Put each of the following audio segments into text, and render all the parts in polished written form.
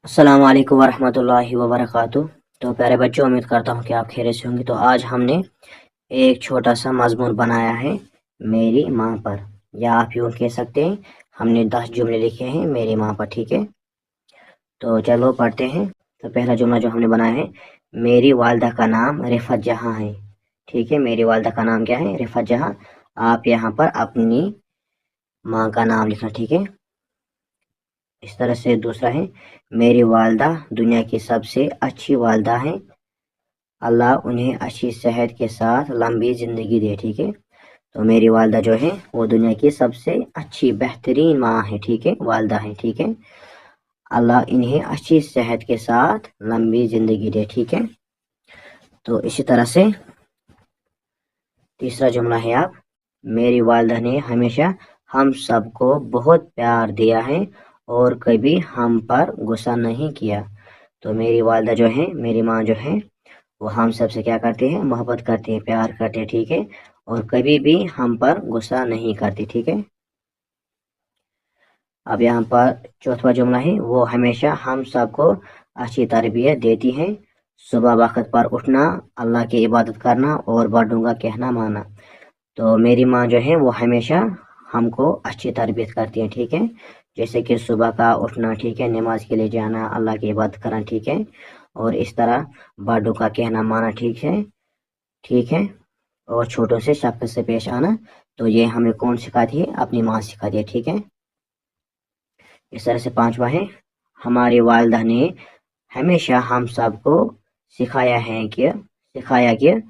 अस्सलाम वालेकुम वरहमतुल्लाहि वबरकातुह। तो प्यारे बच्चों, उम्मीद करता हूँ कि आप खैरियत से होंगे। तो आज हमने एक छोटा सा मजमून बनाया है मेरी माँ पर, या आप यूँ कह सकते हैं हमने 10 जुमले लिखे हैं मेरी माँ पर। ठीक है, तो चलो पढ़ते हैं। तो पहला जुमला जो हमने बनाया है, मेरी वालदा का नाम रिफत जहाँ है। ठीक है, मेरी वालदा का नाम क्या है? रिफत जहाँ। आप यहाँ पर अपनी माँ का नाम लिखना। ठीक है, इस तरह से। दूसरा है, मेरी वालदा दुनिया की सबसे अच्छी वालदा है, अल्लाह उन्हें अच्छी सेहत के साथ लंबी ज़िंदगी दे। ठीक है, तो मेरी वालदा जो है वो दुनिया की सबसे अच्छी बेहतरीन माँ है। ठीक है, वालदा है। ठीक है, अल्लाह इन्हें अच्छी सेहत के साथ लंबी ज़िंदगी दे। ठीक है, तो इसी तरह से तीसरा जुमला है, आप मेरी वालदा ने हमेशा हम सबको बहुत प्यार दिया है और कभी हम पर गुस्सा नहीं किया। तो मेरी वालदा जो है, मेरी माँ जो है, वो हम सब से क्या करते हैं? मोहब्बत करते हैं, प्यार करते हैं। ठीक है, और कभी भी हम पर गुस्सा नहीं करती। ठीक है, अब यहाँ पर चौथा जुमला है, वो हमेशा हम सबको अच्छी तरबियत देती हैं, सुबह वक्त पर उठना, अल्लाह की इबादत करना और बड़ों का कहना माना। तो मेरी माँ जो है वो हमेशा हमको अच्छी तरबियत करती है। ठीक है, जैसे कि सुबह का उठना, ठीक है, नमाज के लिए जाना, अल्लाह की इबादत करना। ठीक है, और इस तरह बड़ों का कहना माना। ठीक है, ठीक है, और छोटों से शफ़क़त से पेश आना। तो ये हमें कौन सिखाती है? अपनी माँ सिखाती है। ठीक है, इस तरह से पांचवा है, हमारी वालदा ने हमेशा हम सबको सिखाया कि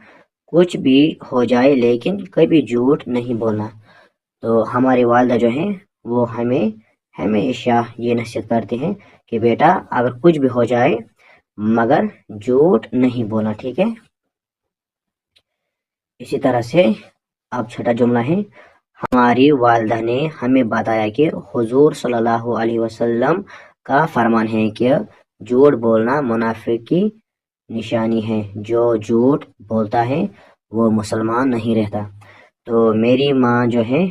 कुछ भी हो जाए लेकिन कभी झूठ नहीं बोलना। तो हमारी वालदा जो है वो हमें हमेशा ये नसीहत करते हैं कि बेटा अगर कुछ भी हो जाए मगर झूठ नहीं बोलना। ठीक है, इसी तरह से अब छठा जुमला है, हमारी वालदा ने हमें बताया कि हुजूर सल्लल्लाहु अलैहि वसल्लम का फरमान है कि झूठ बोलना मुनाफिक की निशानी है, जो झूठ बोलता है वो मुसलमान नहीं रहता। तो मेरी माँ जो है,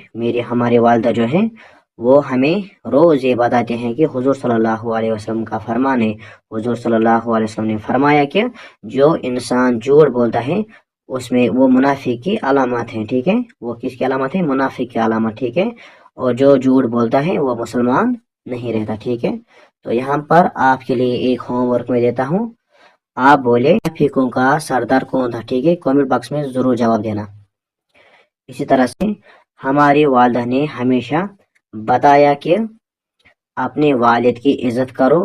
हमारी वालदा जो है, वो हमें रोज़ ये बताते हैं कि हुजूर सल्लल्लाहु अलैहि वसल्लम का फरमान है। हुजूर सल्लल्लाहु अलैहि वसल्लम ने फरमाया कि जो इंसान झूठ बोलता है उसमें वो मुनाफिक की अलामत है। ठीक है, वो किसकी अलामत है? मुनाफिक की अलामत। ठीक है, और जो झूठ बोलता है वो मुसलमान नहीं रहता। ठीक है, तो यहाँ पर आपके लिए एक होमवर्क में देता हूँ। आप बोले मुनाफिकों का सरदार कौन था? ठीक है, कमेंट बॉक्स में ज़रूर जवाब देना। इसी तरह से हमारी वालदा ने हमेशा बताया कि अपने वालिद की इज्जत करो,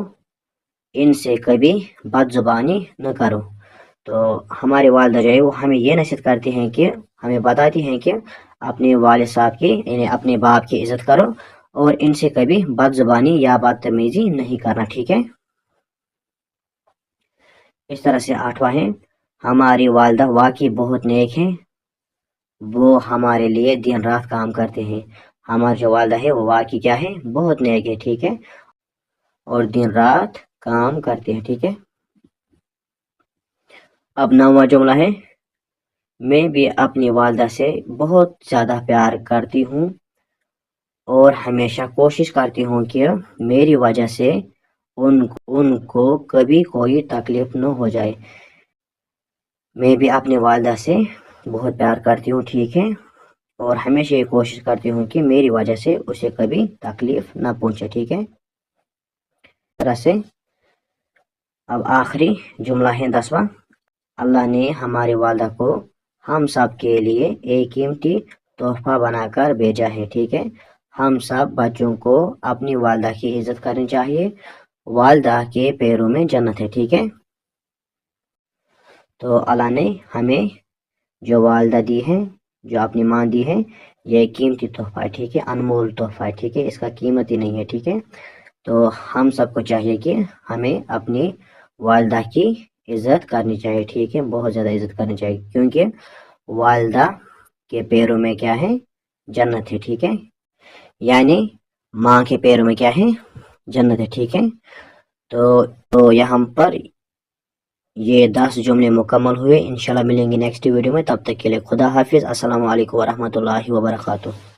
इनसे कभी बदजुबानी न करो। तो हमारे वालदा जो है वो हमें ये नसीहत करती हैं कि हमें बताती हैं कि अपने वालिद साहब की, यानी अपने बाप की इज्जत करो और इनसे कभी बदजुबानी या बदतमीजी नहीं करना। ठीक है, इस तरह से आठवां है, हमारी वालदा वाकई बहुत नेक हैं, वो हमारे लिए दिन रात काम करते हैं। हमारी जो वालदा है वो वाकई क्या है? बहुत नेक है। ठीक है, और दिन रात काम करते हैं। ठीक है, अब नौवां जुमला है, मैं भी अपनी वालदा से बहुत ज़्यादा प्यार करती हूँ और हमेशा कोशिश करती हूँ कि मेरी वजह से उनको कभी कोई तकलीफ न हो जाए। मैं भी अपनी वालदा से बहुत प्यार करती हूँ। ठीक है, और हमेशा ये कोशिश करती हूँ कि मेरी वजह से उसे कभी तकलीफ ना पहुँचे। ठीक है, तरह से अब आखिरी जुमला है 10वां, अल्लाह ने हमारी वालदा को हम सब के लिए एक कीमती तोहफा बनाकर भेजा है। ठीक है, हम सब बच्चों को अपनी वालदा की इज्जत करनी चाहिए, वालदा के पैरों में जन्नत है। ठीक है, तो अल्लाह ने हमें जो वालदा दी है, जो अपनी माँ दी है, ये कीमती तोहफा है। ठीक है, अनमोल तोहफा है। ठीक है, इसका कीमत ही नहीं है। ठीक है, तो हम सबको चाहिए कि हमें अपनी वालदा की इज़्ज़त करनी चाहिए। ठीक है, बहुत ज़्यादा इज़्ज़त करनी चाहिए, क्योंकि वालदा के पैरों में क्या है? जन्नत है। ठीक है, यानी माँ के पैरों में क्या है? जन्नत है। ठीक है, तो यहाँ पर ये 10 जुमले मुकम्मल हुए। इंशाल्लाह मिलेंगे नेक्स्ट वीडियो में, तब तक के लिए खुदा हाफिज़। अस्सलामु अलैकुम वरहमतुल्लाहि वबरकातुहू।